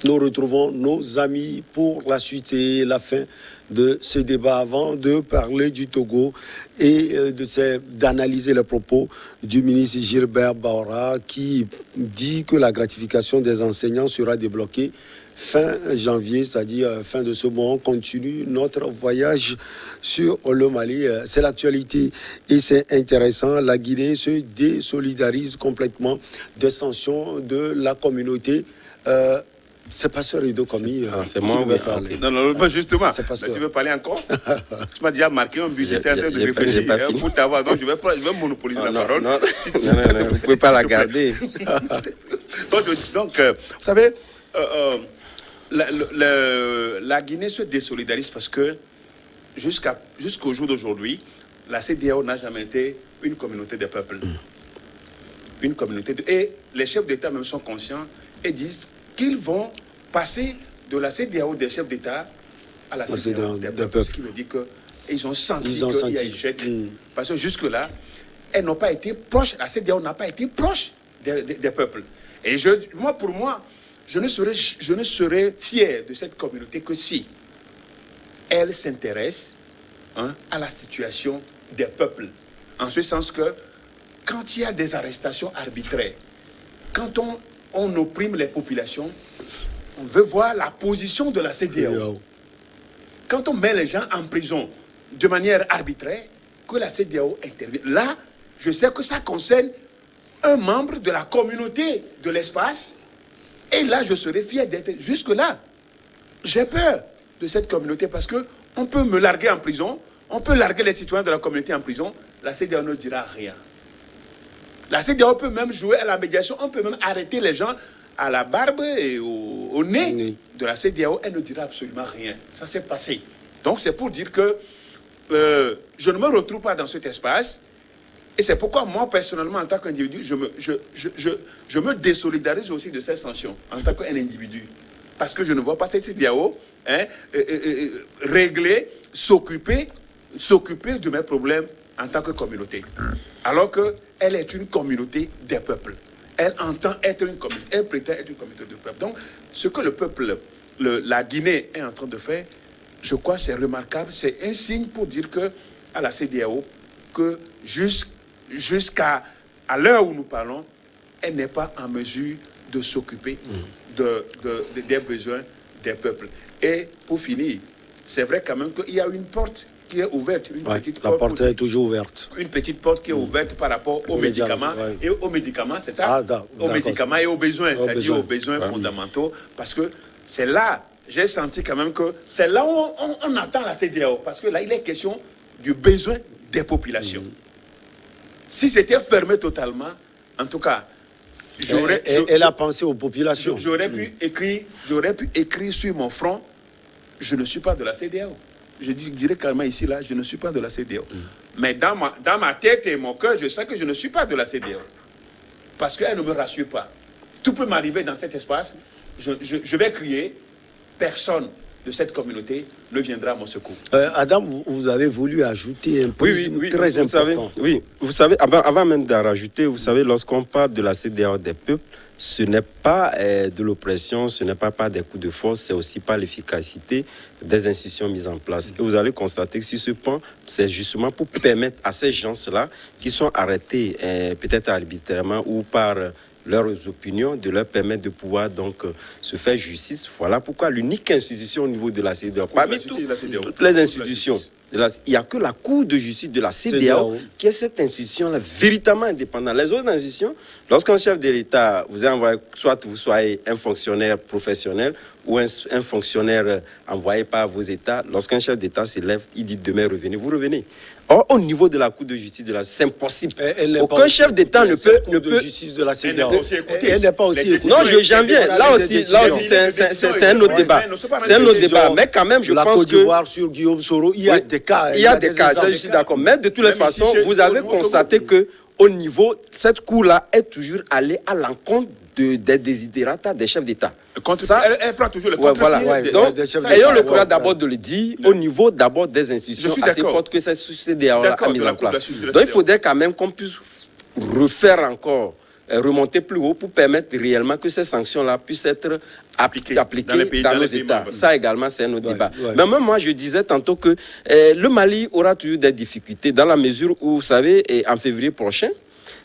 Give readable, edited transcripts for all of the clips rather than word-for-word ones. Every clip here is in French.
nous retrouvons nos amis pour la suite et la fin de ce débat avant de parler du Togo et d'analyser les propos du ministre Gilbert Baora qui dit que la gratification des enseignants sera débloquée fin janvier, c'est-à-dire fin de ce mois. On continue notre voyage sur le Mali. C'est l'actualité et c'est intéressant. La Guinée se désolidarise complètement des sanctions de la communauté. C'est Pasteur Rido Komi. C'est moi, qui parler. Non, justement. Tu veux parler encore? Tu m'as déjà marqué un budget, j'étais en train de réfléchir pour t'avoir. Donc, je vais monopoliser la parole. Non, vous ne pouvez pas la garder. Donc, vous savez, la Guinée se désolidarise parce que jusqu'au jour d'aujourd'hui, la CEDEAO n'a jamais été une communauté de peuples. Une communauté et les chefs d'État même sont conscients et disent qu'ils vont passer de la CEDEAO des chefs d'État à la CEDEAO des peuples. Ce qui veut dire qu'ils ont senti qu'il y a échec. Parce que jusque-là, elles n'ont pas été proches, la CEDEAO n'a pas été proche des peuples. Et pour moi, je ne serais fier de cette communauté que si elle s'intéresse à la situation des peuples. En ce sens que quand il y a des arrestations arbitraires, quand on opprime les populations, on veut voir la position de la CEDEAO. Quand on met les gens en prison de manière arbitraire, que la CEDEAO intervient. Là, je sais que ça concerne un membre de la communauté de l'espace. Et là, je serais fier d'être jusque-là. J'ai peur de cette communauté parce qu'on peut me larguer en prison, on peut larguer les citoyens de la communauté en prison, la CEDEAO ne dira rien. La CEDEAO peut même jouer à la médiation, on peut même arrêter les gens à la barbe et au nez de la CEDEAO, elle ne dira absolument rien. Ça s'est passé. Donc c'est pour dire que je ne me retrouve pas dans cet espace. Et c'est pourquoi moi, personnellement, en tant qu'individu, je me désolidarise aussi de cette sanction, en tant qu'un individu. Parce que je ne vois pas cette CEDEAO régler, s'occuper de mes problèmes en tant que communauté. Alors qu'elle est une communauté des peuples. Elle entend être une communauté, elle prétend être une communauté de peuples. Donc, ce que le peuple, la Guinée est en train de faire, je crois que c'est remarquable. C'est un signe pour dire que à la CEDEAO, que jusqu'à l'heure où nous parlons, elle n'est pas en mesure de s'occuper des besoins des peuples. Et pour finir, c'est vrai quand même qu'il y a une porte qui est ouverte. La porte est toujours ouverte. Une petite porte qui est ouverte par rapport aux médicaments. Et aux médicaments, c'est ça? Aux médicaments et aux besoins, c'est-à-dire aux besoins fondamentaux. Parce que c'est là, j'ai senti quand même que c'est là où on attend la CEDEAO. Parce que là, il est question du besoin des populations. Si c'était fermé totalement, en tout cas, elle a pensé aux populations. J'aurais pu écrire sur mon front, je ne suis pas de la CEDEAO. Je dirais carrément ici, là, je ne suis pas de la CEDEAO. Mais dans ma tête et mon cœur, je sais que je ne suis pas de la CEDEAO. Parce qu'elle ne me rassure pas. Tout peut m'arriver dans cet espace. Je vais crier. Personne de cette communauté ne viendra à mon secours. Adam, vous avez voulu ajouter un point très important. Vous savez, avant même d'en rajouter, vous savez, lorsqu'on parle de la CEDEAO des peuples, ce n'est pas de l'oppression, ce n'est pas des coups de force, c'est aussi pas l'efficacité des institutions mises en place. Et vous allez constater que sur ce point, c'est justement pour permettre à ces gens-là qui sont arrêtés peut-être arbitrairement ou par leurs opinions, de leur permettre de pouvoir donc se faire justice. Voilà pourquoi l'unique institution au niveau de la CEDEAO, parmi toutes les institutions, il n'y a que la Cour de justice de la CEDEAO qui est cette institution-là véritablement indépendante. Les autres institutions, lorsqu'un chef de l'État vous a envoyé, soit vous soyez un fonctionnaire professionnel ou un fonctionnaire envoyé par vos États, lorsqu'un chef d'État s'élève, il dit demain revenez, vous revenez. Or, au niveau de la Cour de justice de la c'est impossible. Aucun chef d'État ne peut... de justice de la CEDEAO. Elle n'est pas aussi écoutée. Non, j'en viens. Là aussi, c'est un autre débat. C'est un autre débat. Mais quand même, je pense que... La Côte d'Ivoire sur Guillaume Soro, il y a des cas. Il y a des cas, je suis d'accord. Mais de toutes les façons, vous avez constaté que au niveau, cette cour-là est toujours allée à l'encontre des désidérata des chefs d'État. Elle prend toujours le contre-pied. Donc, ayons le courage d'abord de le dire au niveau d'abord des institutions assez fortes que cette CEDEAO a mis en place. Donc, il faudrait quand même qu'on puisse refaire encore remonter plus haut pour permettre réellement que ces sanctions-là puissent être appliquées dans nos États. Ça également, c'est un autre débat. Mais même moi, je disais tantôt que le Mali aura toujours des difficultés dans la mesure où, vous savez, en février prochain,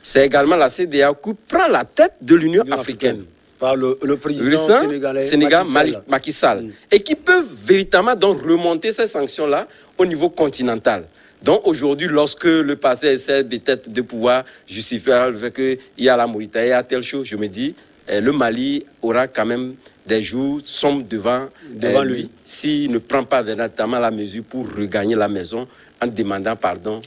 c'est également la CEDEAO qui prend la tête de l'Union africaine. Par le président sénégalais Macky Sall. Et qui peuvent véritablement donc remonter ces sanctions-là au niveau continental. Donc aujourd'hui, lorsque le passé essaie peut-être de pouvoir justifier le fait qu'il y a la Mauritanie, il y a telle chose, je me dis, le Mali aura quand même des jours sombres devant lui s'il ne prend pas véritablement la mesure pour regagner la maison en demandant pardon.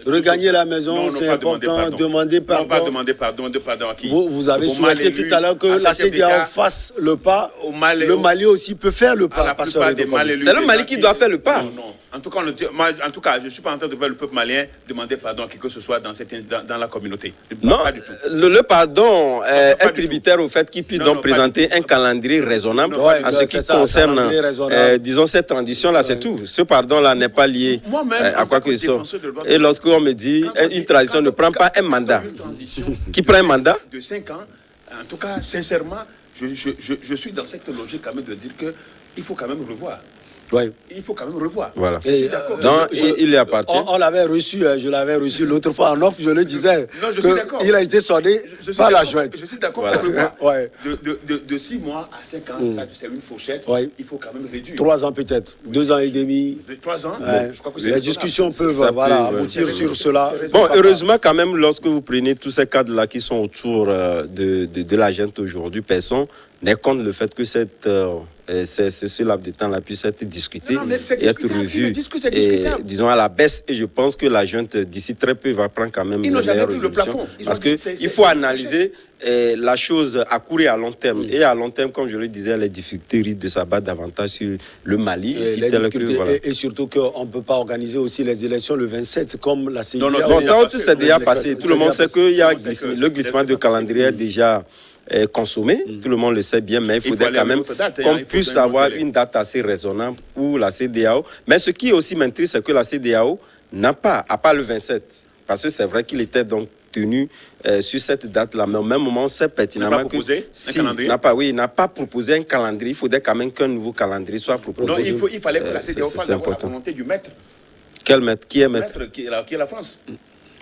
Regagner la maison, c'est important. Demander pardon. Non, pas demander pardon. À qui? Vous avez souhaité tout à l'heure que la CEDEAO fasse le pas. Le Mali aussi peut faire le pas. C'est le Mali qui doit faire le pas. Non. En tout cas, je ne suis pas en train de voir le peuple malien demander pardon à qui que ce soit dans la communauté. Non, pas du tout. Le pardon est tributaire au fait qu'il puisse donc présenter un calendrier raisonnable en ce qui concerne, disons, cette transition-là, c'est tout. Ce pardon-là n'est pas lié à quoi que ce soit. Et lorsqu'on me dit une transition ne prend pas un mandat, qui prend un mandat de 5 ans, en tout cas, sincèrement, je suis dans cette logique quand même de dire qu'il faut quand même revoir. Il faut quand même revoir. Voilà. Donc, il y appartient. On l'avait reçu, je l'avais reçu l'autre fois en off, je le disais. Non, je suis d'accord. Il a été sonné par la chouette. Je suis d'accord pour revoir. De 6 mois à 5 ans, ça c'est une fourchette. Il faut quand même réduire. 3 ans peut-être, 2 ans et demi. De 3 ans, je crois que les discussions peuvent aboutir sur cela. Bon, heureusement quand même, lorsque vous prenez tous ces cadres-là qui sont autour de l'agent aujourd'hui, personne n'est contre le fait que ce laps de temps-là puisse être discuté et être revu, disons, à la baisse. Et je pense que la junte, d'ici très peu, va prendre quand même une meilleure résolution. Parce qu'il faut analyser la chose à court et à long terme. Et à long terme, comme je le disais, les difficultés risquent de s'abattre davantage sur le Mali. Et surtout qu'on ne peut pas organiser aussi les élections le 27, comme la CEDEAO. Non, ça, c'est déjà passé. Tout le monde sait qu'il y a le glissement de calendrier est déjà consommé, tout le monde le sait bien, mais il faudrait quand même qu'on puisse avoir une date assez raisonnable pour la CEDEAO. Mais ce qui aussi m'intrigue, c'est que la CEDEAO n'a pas, à part le 27, parce que c'est vrai qu'il était donc tenu sur cette date-là, mais au même moment, c'est pertinemment il n'a pas proposé un calendrier. Il faudrait quand même qu'un nouveau calendrier soit proposé. Non, il fallait que la CEDEAO fasse la volonté du maître. Quel maître? Qui est maître? Qui est la France.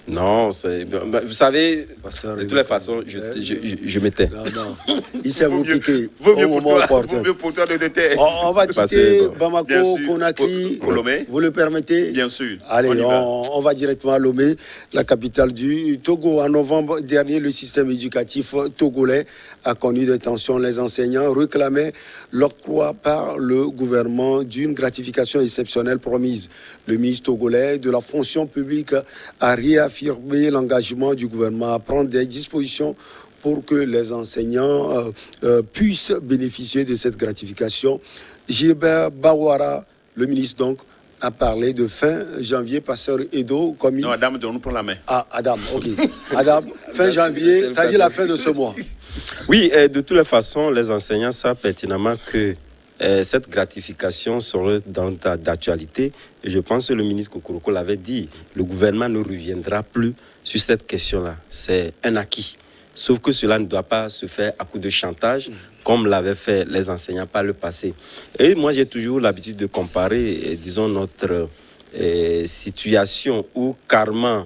Non, vous savez, de toutes les façons, je m'étais. Non. Il s'est vous piquer. Vaut mieux pour toi de déter. On va quitter Bamako, Conakry. Lomé. Vous le permettez? Bien sûr. Allez, on va directement à Lomé, la capitale du Togo. En novembre dernier, le système éducatif togolais a connu des tensions. Les enseignants réclamaient l'octroi par le gouvernement d'une gratification exceptionnelle promise. Le ministre togolais de la fonction publique a réaffirmé l'engagement du gouvernement à prendre des dispositions pour que les enseignants puissent bénéficier de cette gratification. Gilbert Bawara, le ministre donc, a parlé de fin janvier, pasteur Edo, comme Non, Adam, on nous prend la main. Ah, Adam, ok. Adam, fin janvier, ça dit la fin de ce mois. Oui, de toutes les façons, les enseignants savent pertinemment que cette gratification serait d'actualité. Et je pense que le ministre Kokoroko l'avait dit, le gouvernement ne reviendra plus sur cette question-là. C'est un acquis. Sauf que cela ne doit pas se faire à coup de chantage, comme l'avaient fait les enseignants par le passé. Et moi, j'ai toujours l'habitude de comparer, disons, notre situation où carrément,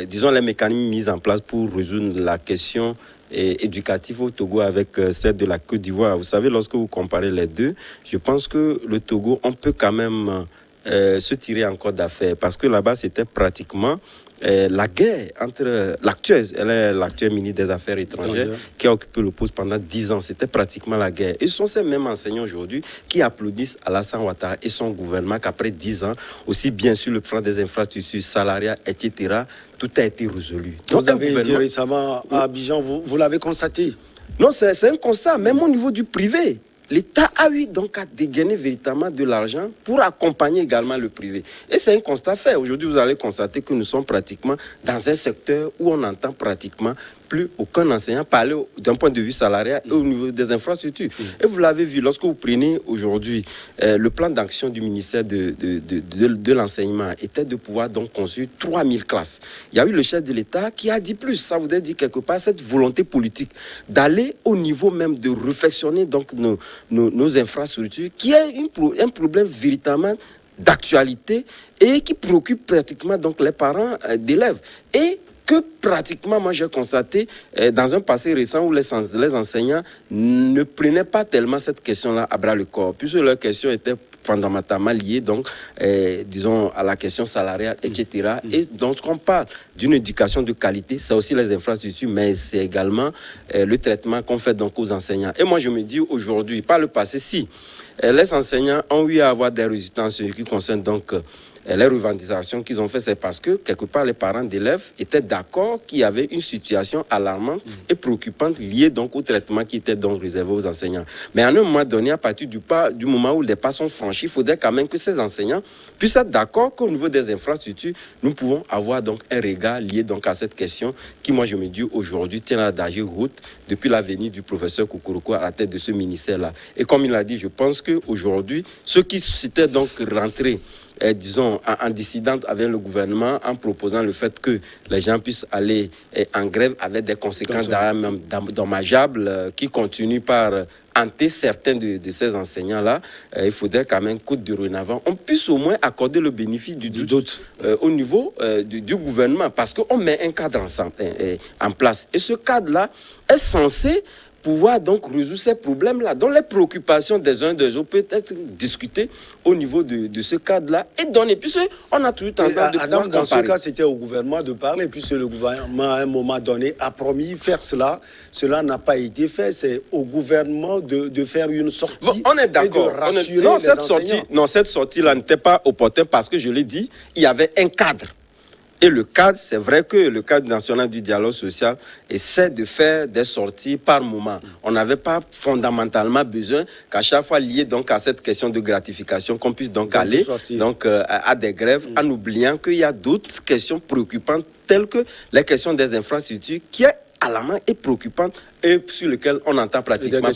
disons, les mécanismes mis en place pour résoudre la question éducative au Togo avec celle de la Côte d'Ivoire. Vous savez, lorsque vous comparez les deux, je pense que le Togo, on peut quand même se tirer encore d'affaire, parce que là-bas, c'était pratiquement la guerre entre l'actuel ministre des Affaires étrangères qui a occupé le poste pendant 10 ans. C'était pratiquement la guerre. Et ce sont ces mêmes enseignants aujourd'hui qui applaudissent Alassane Ouattara et son gouvernement qu'après 10 ans, aussi bien sur le plan des infrastructures, salariales, etc., tout a été résolu. Vous avez été récemment à Abidjan, vous l'avez constaté? Non, c'est un constat, même au niveau du privé. L'État a eu donc à dégainer véritablement de l'argent pour accompagner également le privé. Et c'est un constat fait. Aujourd'hui, vous allez constater que nous sommes pratiquement dans un secteur où on entend pratiquement plus aucun enseignant parler d'un point de vue salarial et au niveau des infrastructures. Et vous l'avez vu, lorsque vous prenez aujourd'hui le plan d'action du ministère de l'enseignement était de pouvoir donc construire 3000 classes. Il y a eu le chef de l'État qui a dit plus. Ça voudrait dire quelque part cette volonté politique d'aller au niveau même de réfectionner donc nos infrastructures, qui est un problème véritablement d'actualité et qui préoccupe pratiquement donc les parents d'élèves. Et que pratiquement, moi j'ai constaté dans un passé récent où les enseignants ne prenaient pas tellement cette question-là à bras le corps, puisque leur question était fondamentalement liée donc, disons, à la question salariale, etc. Et donc, on parle d'une éducation de qualité, c'est aussi les infrastructures, mais c'est également le traitement qu'on fait donc aux enseignants. Et moi, je me dis aujourd'hui, par le passé, si les enseignants ont eu à avoir des résultats en ce qui concerne donc les revendications qu'ils ont fait, c'est parce que, quelque part, les parents d'élèves étaient d'accord qu'il y avait une situation alarmante et préoccupante liée donc au traitement qui était donc réservé aux enseignants. Mais à un moment donné, à partir du moment où les pas sont franchis, il faudrait quand même que ces enseignants puissent être d'accord qu'au niveau des infrastructures, nous pouvons avoir donc un regard lié donc à cette question qui, moi, je me dis aujourd'hui, tient à d'agir route depuis la venue du professeur Kukuruku à la tête de ce ministère-là. Et comme il l'a dit, je pense qu'aujourd'hui, ceux qui s'étaient donc rentrés disons, en dissidant avec le gouvernement, en proposant le fait que les gens puissent aller en grève avec des conséquences même dommageables qui continuent par hanter certains de ces enseignants-là. Il faudrait quand même qu'au dorénavant, on puisse au moins accorder le bénéfice du doute au niveau du gouvernement, parce qu'on met un cadre en place. Et ce cadre-là est censé pouvoir donc résoudre ces problèmes-là, dont les préoccupations des uns des autres peuvent être discutées au niveau de ce cadre-là et donner, puisqu'on a toujours tendance de Adam, dans comparer. ce cas, c'était au gouvernement de parler, puisque le gouvernement, à un moment donné, a promis faire cela. Cela n'a pas été fait. C'est au gouvernement de faire une sortie. Bon, on est d'accord. Et de rassurer les enseignants. Cette sortie-là n'était pas opportune parce que, je l'ai dit, il y avait un cadre. Et le cadre, c'est vrai que le cadre national du dialogue social essaie de faire des sorties par moment. On n'avait pas fondamentalement besoin qu'à chaque fois lié donc à cette question de gratification, qu'on puisse donc aller donc, à des grèves en oubliant qu'il y a d'autres questions préoccupantes telles que les questions des infrastructures qui est alarmante et préoccupante et sur lesquelles on n'entend pratiquement pas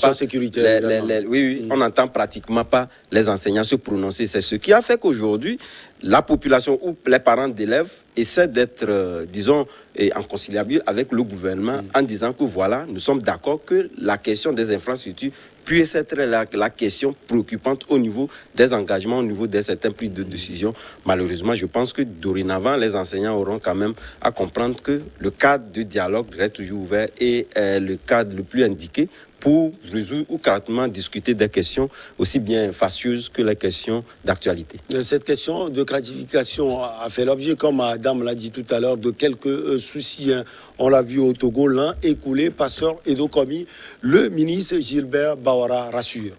on n'entend pratiquement pas les enseignants se prononcer. C'est ce qui a fait qu'aujourd'hui, la population ou les parents d'élèves essaient d'être, disons, en conciliabule avec le gouvernement en disant que voilà, nous sommes d'accord que la question des infrastructures puisse être la question préoccupante au niveau des engagements, au niveau de certains prises de décision. Malheureusement, je pense que dorénavant, les enseignants auront quand même à comprendre que le cadre de dialogue reste toujours ouvert et le cadre le plus indiqué pour résoudre ou carrément discuter des questions aussi bien fâcheuses que les questions d'actualité. Cette question de gratification a fait l'objet, comme Madame l'a dit tout à l'heure, de quelques soucis. On l'a vu au Togo, l'un écoulé, Pasteur Edo Komi, le ministre Gilbert Bawara rassure.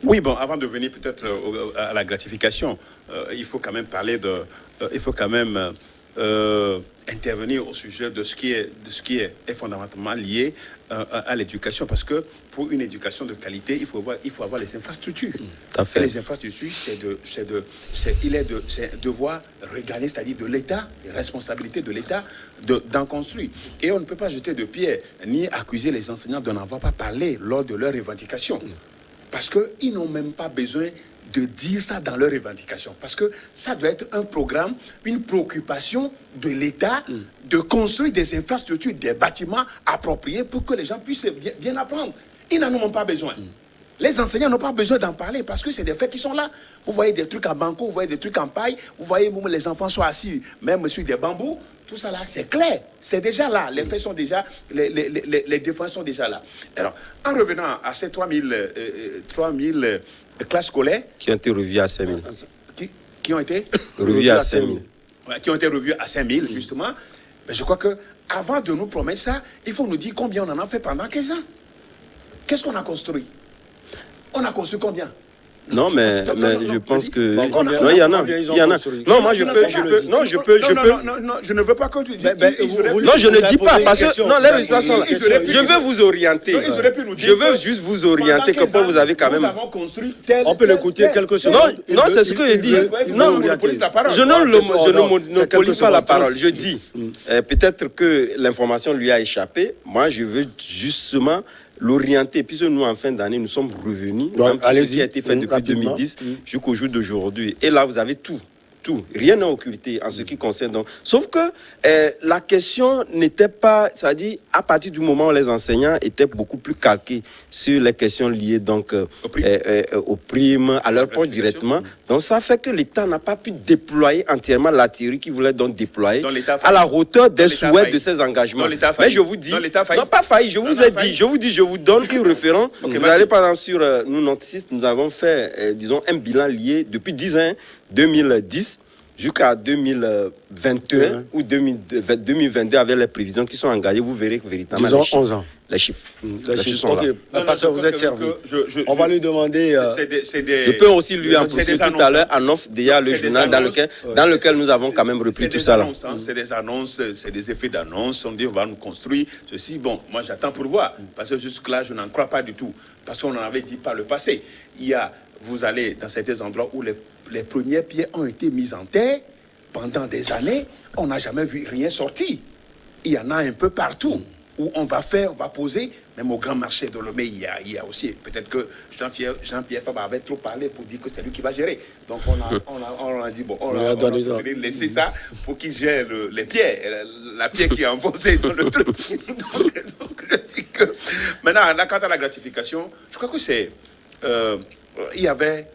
Oui, bon, avant de venir peut-être à la gratification, il faut quand même parler de... il faut quand même intervenir au sujet de ce qui est fondamentalement lié à l'éducation, parce que pour une éducation de qualité, il faut avoir les infrastructures. Et les infrastructures, c'est devoir regarder, c'est-à-dire de l'État, les responsabilités de l'État d'en construire. Et on ne peut pas jeter de pierre ni accuser les enseignants de n'avoir pas parlé lors de leurs revendications, parce qu'ils n'ont même pas besoin de dire ça dans leurs revendications, parce que ça doit être un programme, une préoccupation de l'État de construire des infrastructures, des bâtiments appropriés pour que les gens puissent bien apprendre. Ils n'en ont pas besoin. Les enseignants n'ont pas besoin d'en parler parce que c'est des faits qui sont là. Vous voyez des trucs en banco, vous voyez des trucs en paille, vous voyez les enfants sont assis même sur des bambous. Tout ça là, c'est clair, c'est déjà là. Les faits sont déjà, les défenses sont déjà là. Alors, en revenant à ces 3000 classes scolaires qui ont été revues à 5 000. Qui ont été revues à 5 000. Qui ont été revues à 5 000, justement. Mais je crois que avant de nous promettre ça, il faut nous dire combien on en a fait pendant 15 ans. Qu'est-ce qu'on a construit? On a construit combien? Non, mais je pense que... Bon, combien- Non, il y en a. combien ils ont Il y en a. construit? Non, moi, je peux... Non, je ne veux pas que tu dises. Non, je ne dis pas, parce que... Non, les résultats sont là. Je veux vous orienter. Non, ils auraient pu nous dire Je veux que juste vous orienter, que pour vous avez quand Nous même... avons construit tel. On peut l'écouter quelques secondes. Non, c'est ce que je dis. Non, je ne monopolise pas la parole. Je dis, peut-être que l'information lui a échappé. Moi, je veux justement l'orienter, puisque nous, en fin d'année, nous sommes revenus, Ouais, ce qui a été fait depuis rapidement. 2010 jusqu'au jour d'aujourd'hui. Et là, vous avez tout. Rien n'est occulté en ce qui concerne. Donc, sauf que la question n'était pas, c'est-à-dire à partir du moment où les enseignants étaient beaucoup plus calqués sur les questions liées donc aux primes, à leur poche directement. Donc ça fait que l'État n'a pas pu déployer entièrement la théorie qu'il voulait donc déployer à la hauteur des souhaits de ses engagements. Mais je vous dis, non pas failli, je vous ai dit, je vous donne une référence. Vous allez par exemple sur nous, notre site, nous avons fait, disons, un bilan lié depuis 10 ans, 2010 jusqu'à 2021 ou 2022 avec les prévisions qui sont engagées, vous verrez que véritablement Disons 11 ans. les chiffres. Les chiffres sont là. OK. Parce que vous êtes servi. On va lui demander... Je peux aussi lui en pousser tout à l'heure en offre déjà le journal dans lequel nous avons quand même repris tout ça là. C'est des annonces, c'est des effets d'annonce. On dit on va nous construire ceci. Bon, moi j'attends pour voir. Parce que jusque-là, je n'en crois pas du tout. Parce qu'on en avait dit par le passé. Vous allez dans certains endroits où les premières pierres ont été mises en terre pendant des années. On n'a jamais vu rien sortir. Il y en a un peu partout où on va poser. Même au grand marché de Lomé, il y a aussi, peut-être que Jean-Pierre Fabre avait trop parlé pour dire que c'est lui qui va gérer. Donc on a dit, bon, on va laisser ça pour qu'il gère les pierres, la pierre qui est enfoncée dans le truc. donc je dis que... Maintenant, quant à la gratification, je crois que c'est... il y avait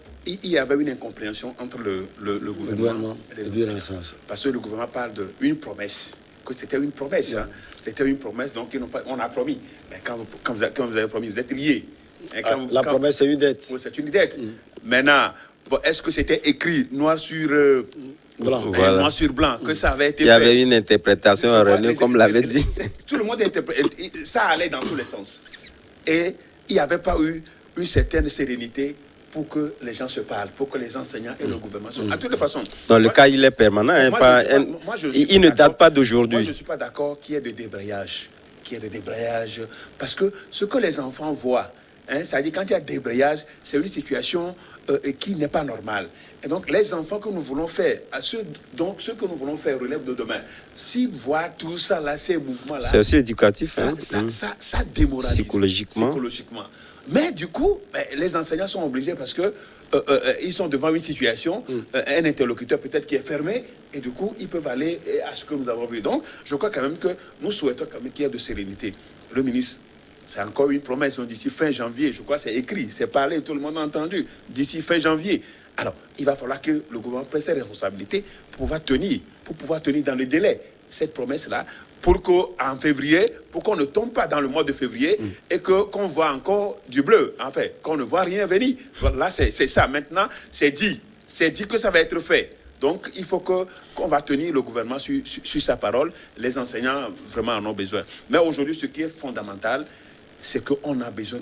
une incompréhension entre le gouvernement et les enseignants. Parce que le gouvernement parle d'une promesse, que c'était une promesse. Hein. C'était une promesse, donc on a promis. Mais quand vous avez promis, vous êtes liés. La promesse, c'est une dette. C'est une dette. Maintenant, est-ce que c'était écrit noir sur blanc, noir sur blanc, que ça avait été fait? Il y avait une interprétation erronée, comme l'avait dit. Tout le monde interprétait. Ça allait dans tous les sens. Et il n'y avait pas eu une certaine sérénité pour que les gens se parlent, pour que les enseignants et le gouvernement se... À toutes les façons. Dans le cas, il est permanent. Il ne date pas d'aujourd'hui. Moi, je ne suis pas d'accord qu'il y ait de débrayage. Parce que ce que les enfants voient, c'est-à-dire quand il y a débrayage, c'est une situation qui n'est pas normale. Et donc, les enfants que nous voulons faire, ce que nous voulons faire relève de demain. S'ils voient tout ça, là, ces mouvements-là... C'est aussi éducatif. Ça démoralise. Psychologiquement. Mais du coup, les enseignants sont obligés parce que ils sont devant une situation, un interlocuteur peut-être qui est fermé, et du coup, ils peuvent aller à ce que nous avons vu. Donc, je crois quand même que nous souhaitons quand même qu'il y ait de sérénité. Le ministre, c'est encore une promesse, d'ici fin janvier, je crois que c'est écrit, c'est parlé, tout le monde a entendu, d'ici fin janvier. Alors, il va falloir que le gouvernement prenne ses responsabilités pour pouvoir tenir dans le délai cette promesse-là, pour qu'en février, pour qu'on ne tombe pas dans le mois de février et qu'on voit encore du bleu, en fait, qu'on ne voit rien venir. Là, c'est ça. Maintenant, c'est dit que ça va être fait. Donc, il faut qu'on va tenir le gouvernement sur sa parole. Les enseignants, vraiment, en ont besoin. Mais aujourd'hui, ce qui est fondamental, c'est qu'on a besoin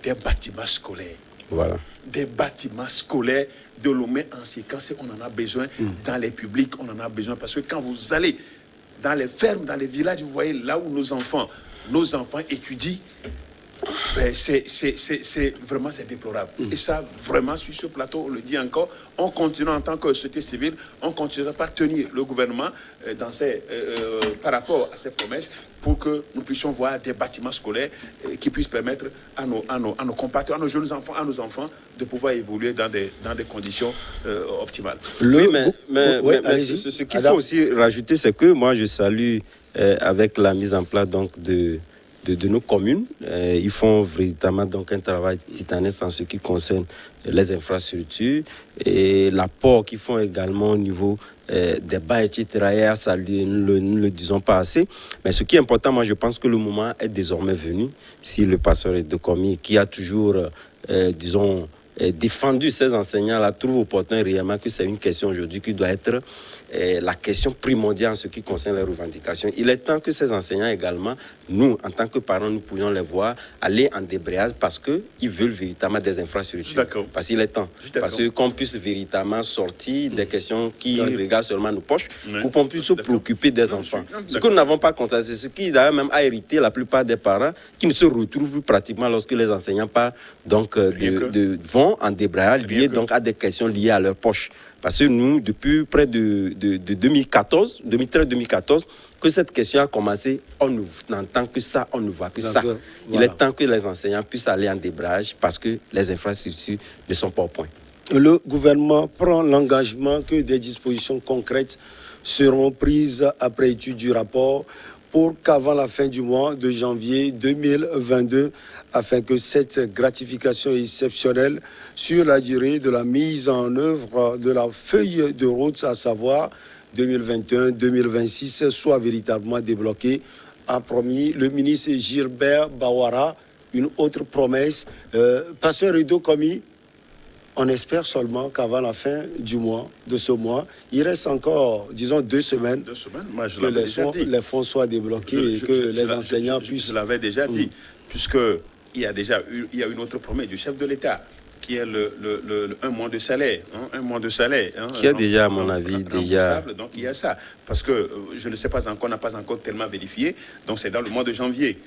des bâtiments scolaires. Voilà. Des bâtiments scolaires de Lomé en séquence, on en a besoin dans les publics, on en a besoin parce que quand vous allez dans les fermes, dans les villages, vous voyez là où nos enfants étudient, c'est vraiment déplorable. Et ça, vraiment, sur ce plateau, on le dit encore, on continue en tant que société civile, on continuera par tenir le gouvernement par rapport à ces promesses pour que nous puissions voir des bâtiments scolaires qui puissent permettre à nos compatriotes, à nos jeunes enfants, à nos enfants de pouvoir évoluer dans des conditions optimales. Ce qu'il faut aussi rajouter, c'est que moi, je salue avec la mise en place donc, de nos communes. Ils font véritablement donc, un travail titanesque en ce qui concerne les infrastructures et l'apport qu'ils font également au niveau des bas, etc. Et ça, nous ne le disons pas assez. Mais ce qui est important, moi, je pense que le moment est désormais venu. Si le pasteur de Komi, qui a toujours, disons, défendu ces enseignants-là, trouve opportun réellement que c'est une question aujourd'hui qui doit être la question primordiale en ce qui concerne les revendications. Il est temps que ces enseignants également nous, en tant que parents, nous pourrions les voir aller en débrayage parce qu'ils veulent véritablement des infrastructures. D'accord. Parce qu'il est temps. Parce qu'on puisse véritablement sortir des questions qui regardent seulement nos poches pour qu'on puisse se préoccuper des enfants. Ce que nous n'avons pas constaté, c'est ce qui d'ailleurs même a hérité la plupart des parents qui ne se retrouvent plus pratiquement lorsque les enseignants parlent, donc, vont en débrayage liés donc, à des questions liées à leur poche. Parce que nous, depuis près de 2013-2014, que cette question a commencé, on n'entend que ça, on ne voit que ça. Il est temps que les enseignants puissent aller en débrayage parce que les infrastructures ne sont pas au point. Le gouvernement prend l'engagement que des dispositions concrètes seront prises après étude du rapport pour qu'avant la fin du mois de janvier 2022, afin que cette gratification exceptionnelle sur la durée de la mise en œuvre de la feuille de route, à savoir 2021-2026, soit véritablement débloquée, a promis le ministre Gilbert Bawara. Une autre promesse, Pasteur Rido Komi, on espère seulement qu'avant la fin du mois, de ce mois, il reste encore, disons, 2 semaines, Moi, je que les fonds soient débloqués et que les enseignants puissent... Je l'avais déjà dit, puisqu'il y a déjà une autre promesse du chef de l'État, qui est le 1 mois de salaire. Un mois de salaire. Qui a déjà, à mon avis, déjà... Donc, il y a ça. Parce que, je ne sais pas encore, on n'a pas encore tellement vérifié. Donc, c'est dans le mois de janvier.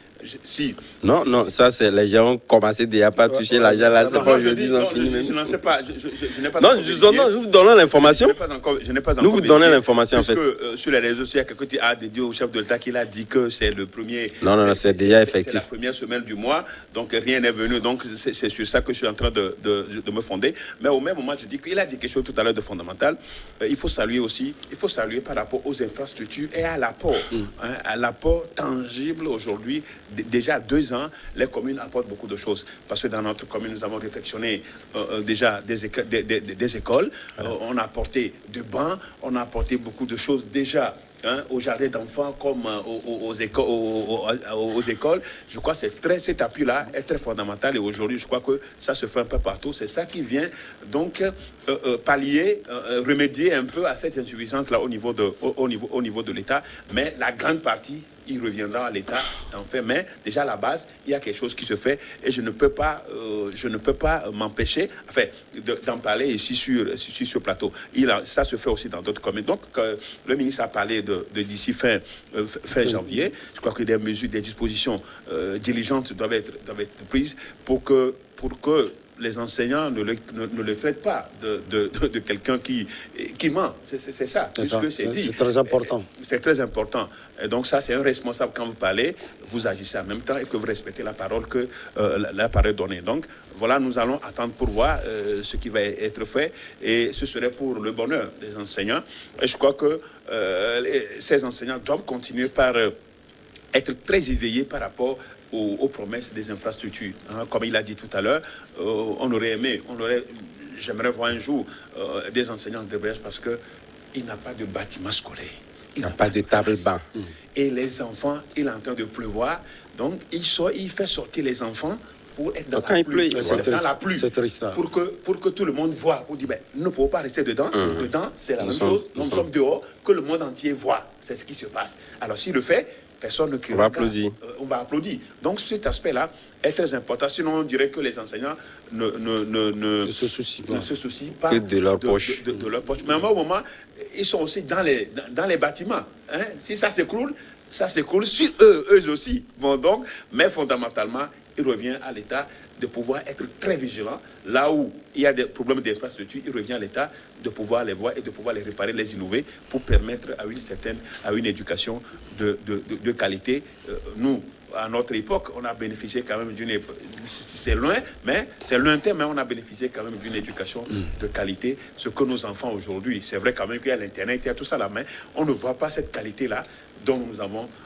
Non, ça, c'est les gens ont commencé déjà pas à toucher l'argent là. C'est pas aujourd'hui, ils ont fini. Je n'en sais pas. Je n'ai pas non, nous vous donnons l'information. Je n'ai pas encore nous vous donnons l'information, en fait. Parce que sur les réseaux sociaux, il y a quelqu'un qui a dédié au chef de l'État qu'il a dit que c'est le premier... Non, c'est déjà effectif. C'est la première semaine du mois, donc rien n'est venu. Donc, c'est sur ça que je suis en train de me fonder. Mais au même moment, je dis qu'il a dit quelque chose tout à l'heure de fondamental. Il faut saluer aussi, par rapport aux infrastructures et à l'apport. À l'apport tangible aujourd'hui. Déjà 2 ans, les communes apportent beaucoup de choses. Parce que dans notre commune, nous avons réfectionné déjà des écoles. On a apporté des bancs, on a apporté beaucoup de choses déjà. Aux jardins d'enfants comme aux écoles. Je crois que cet appui-là est très fondamental et aujourd'hui, je crois que ça se fait un peu partout. C'est ça qui vient donc pallier, remédier un peu à cette insuffisance-là au niveau de l'État. Mais la grande partie, il reviendra à l'État d'en faire. Mais déjà à la base, il y a quelque chose qui se fait et je ne peux pas m'empêcher d'en parler ici sur ce plateau. Ça se fait aussi dans d'autres communes. Donc, le ministre a parlé de d'ici fin janvier. Je crois que des mesures, des dispositions diligentes doivent être prises pour que les enseignants ne le traitent pas de quelqu'un qui ment. C'est ça. C'est très important. C'est très important. Et donc ça, c'est un responsable. Quand vous parlez, vous agissez en même temps et que vous respectez la parole que la parole donnée. Donc voilà, nous allons attendre pour voir ce qui va être fait. Et ce serait pour le bonheur des enseignants. Et je crois que ces enseignants doivent continuer par être très éveillés par rapport aux promesses des infrastructures. Comme il a dit tout à l'heure, j'aimerais voir un jour des enseignants de Brest parce qu'il n'a pas de bâtiment scolaire. Il n'a pas de table banc. Et les enfants, il est en train de pleuvoir. Donc, il fait sortir les enfants pour être dans la pluie. C'est triste. Pour que tout le monde voit. Pour dire, nous ne pouvons pas rester dedans. Dedans, c'est la même chose. Nous sommes dehors, que le monde entier voit. C'est ce qui se passe. Alors, s'il le fait, personne ne crie. On va applaudir. On va applaudir. Donc, cet aspect-là est très important. Sinon, on dirait que les enseignants ne se soucient pas que de leur poche. De leur poche. Mais à un moment, ils sont aussi dans les bâtiments. Si ça s'écroule sur eux aussi. Bon, donc, mais fondamentalement, il revient à l'État de pouvoir être très vigilant. Là où il y a des problèmes d'infrastructure, il revient à l'État de pouvoir les voir et de pouvoir les réparer, les innover pour permettre à une éducation de qualité. Nous, à notre époque, on a bénéficié quand même c'est lointain, mais on a bénéficié quand même d'une éducation de qualité. Ce que nos enfants aujourd'hui, c'est vrai quand même qu'il y a l'Internet, il y a tout ça là, mais on ne voit pas cette qualité-là dont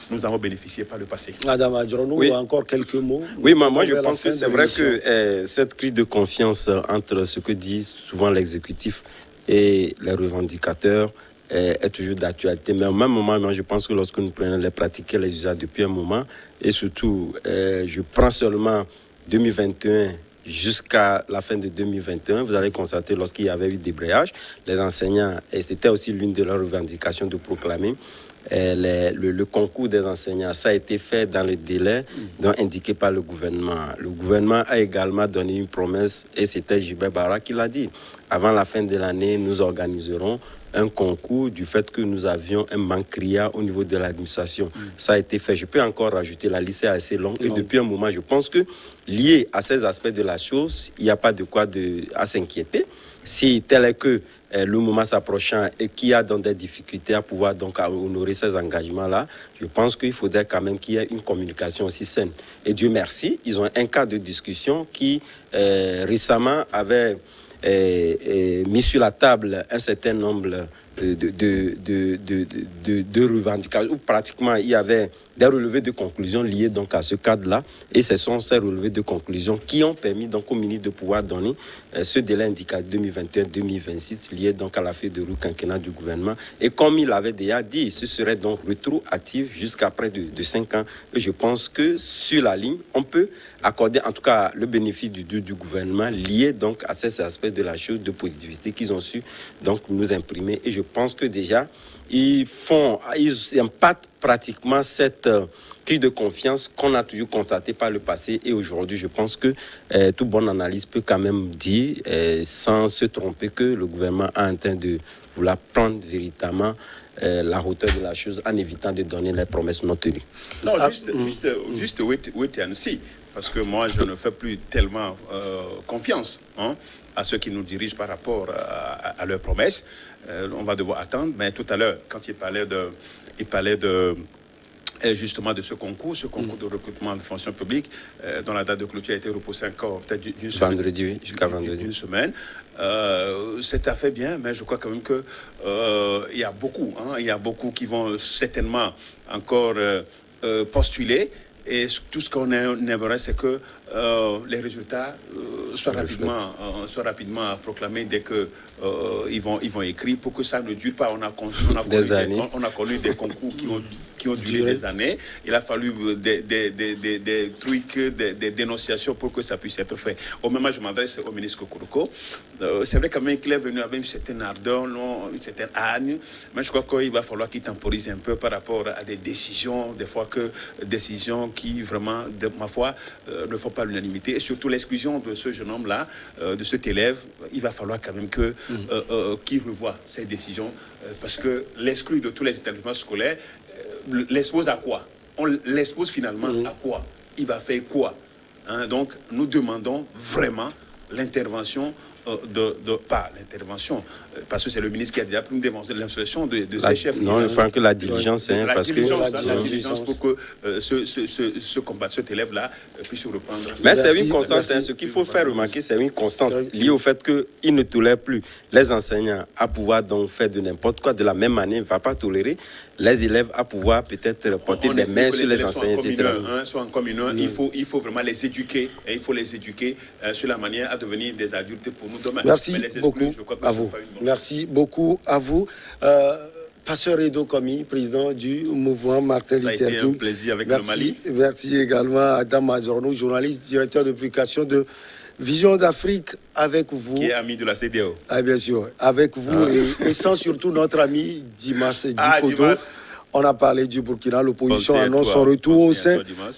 nous avons bénéficié par le passé. Madame Adjoronou, encore quelques mots. Oui, moi je pense que c'est vrai que cette crise de confiance entre ce que dit souvent l'exécutif et les revendicateurs est toujours d'actualité. Mais au même moment, moi, je pense que lorsque nous prenons les pratiquer, les usages depuis un moment, et surtout, je prends seulement 2021 jusqu'à la fin de 2021, vous allez constater lorsqu'il y avait eu débrayage, les enseignants, et c'était aussi l'une de leurs revendications de proclamer le concours des enseignants. Ça a été fait dans le délai donc indiqué par le gouvernement. Le gouvernement a également donné une promesse, et c'était Gilbert Barra qui l'a dit. Avant la fin de l'année, nous organiserons un concours du fait que nous avions un manque criard au niveau de l'administration. Ça a été fait. Je peux encore rajouter, la liste est assez longue. Et depuis un moment, je pense que lié à ces aspects de la chose, il n'y a pas de quoi à s'inquiéter. Si tel est que le moment s'approchant et qu'il y a donc des difficultés à pouvoir donc honorer ces engagements-là, je pense qu'il faudrait quand même qu'il y ait une communication aussi saine. Et Dieu merci, ils ont un cadre de discussion qui récemment avait mis sur la table un certain nombre de revendications, où pratiquement il y avait des relevés de conclusions liés donc à ce cadre-là, et ce sont ces relevés de conclusions qui ont permis donc au ministre de pouvoir donner ce délai indicatif 2021-2026 lié donc à la feuille de route quinquennale du gouvernement. Et comme il avait déjà dit, ce serait donc rétroactif jusqu'à près de 5 ans. Et je pense que sur la ligne, on peut accorder en tout cas le bénéfice du gouvernement lié donc à ces aspects de la chose de positivité qu'ils ont su donc nous imprimer. Et je pense que déjà ils impactent pratiquement cette crise de confiance qu'on a toujours constatée par le passé. Et aujourd'hui, je pense que toute bonne analyse peut quand même dire, sans se tromper, que le gouvernement a en train de vouloir prendre véritablement la hauteur de la chose en évitant de donner les promesses non tenues. Non, juste wait and see. Parce que moi, je ne fais plus tellement confiance à ceux qui nous dirigent par rapport à leurs promesses. On va devoir attendre. Mais tout à l'heure, quand il parlait justement de ce concours de recrutement de fonction publique, dont la date de clôture a été repoussée encore peut-être d'une semaine. Vendredi, oui, jusqu'à vendredi. D'une semaine. C'est à fait bien, mais je crois quand même que il y a beaucoup qui vont certainement encore postuler. Et tout ce qu'on aimerait, c'est que les résultats soient rapidement proclamés dès que ils vont écrire, pour que ça ne dure pas. On a connu des concours qui ont duré des années. Il a fallu des trucs, des dénonciations pour que ça puisse être fait. Au moment où je m'adresse au ministre Kokoroko, c'est vrai quand même qu'il est venu avec une certaine ardeur, une certaine hargne, mais je crois qu'il va falloir qu'il temporise un peu par rapport à des décisions, des fois décisions qui vraiment, de ma foi, ne font pas l'unanimité. Et surtout l'exclusion de ce jeune homme-là, de cet élève, il va falloir quand même qu'il revoie ces décisions, parce que l'exclu de tous les établissements scolaires l'expose à quoi? On l'expose finalement à quoi? Il va faire quoi? Donc nous demandons vraiment l'intervention pas l'intervention, parce que c'est le ministre qui a déjà pris une démonstration de l'instruction de ses chefs. Non, je pense que la diligence, la diligence pour que ce combat, cet élève-là puisse reprendre. Mais c'est une constante. Ce qu'il faut faire remarquer, c'est une constante liée au fait qu'il ne tolère plus les enseignants à pouvoir donc faire de n'importe quoi. De la même manière, il ne va pas tolérer les élèves à pouvoir peut-être porter des mains sur les enseignants, etc. Soit en commune, il faut vraiment les éduquer, et il faut les éduquer sur la manière à devenir des adultes pour nous demain. Merci beaucoup à vous. Merci beaucoup à vous. Pasteur Edo Komi, président du mouvement Martin Luther King. Ça a été un plaisir avec le Mali. Merci également à Adam Mazorno, journaliste, directeur de publication de Vision d'Afrique, avec vous. Qui est ami de la CEDEAO. Ah, bien sûr, avec vous et sans surtout notre ami Dimas Dikodo. On a parlé du Burkina. L'opposition annonce son retour au sein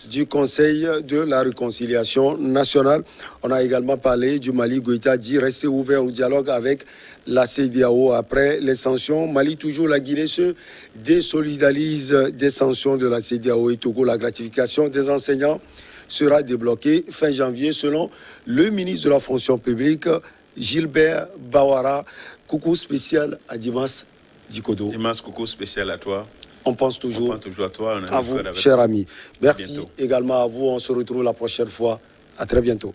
du Conseil de la réconciliation nationale. On a également parlé du Mali. Goïta dit rester ouvert au dialogue avec la CEDEAO après les sanctions. Mali, toujours la Guinée se désolidarise des sanctions de la CEDEAO et Togo. La gratification des enseignants sera débloquée fin janvier selon le ministre de la fonction publique, Gilbert Bawara. Coucou spécial à Dimas Dikodo. Dimas, coucou spécial à toi. On pense toujours à toi. À vous, cher ami. Merci également à vous. On se retrouve la prochaine fois. À très bientôt.